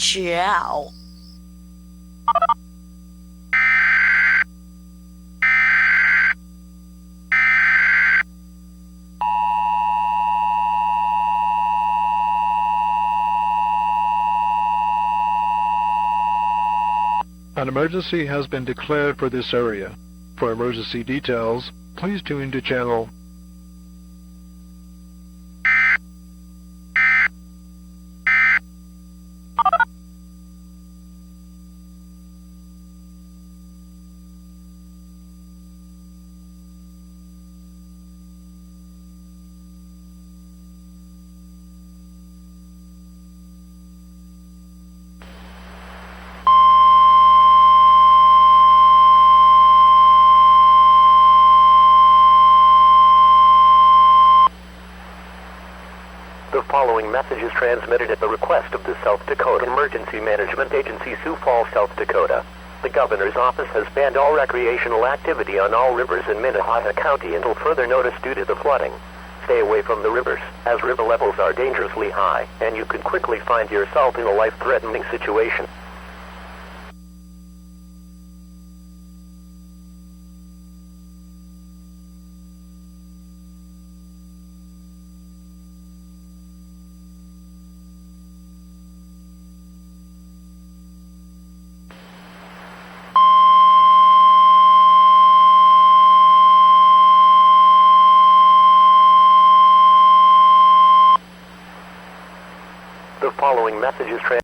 Ciao. An emergency has been declared for this area. For emergency details, please tune to channel. The following message is transmitted at the request of the South Dakota Emergency Management Agency, Sioux Falls, South Dakota. The governor's office has banned all recreational activity on all rivers in Minnehaha County until further notice due to the flooding. Stay away from the rivers, as river levels are dangerously high, and you could quickly find yourself in a life-threatening situation. The following message is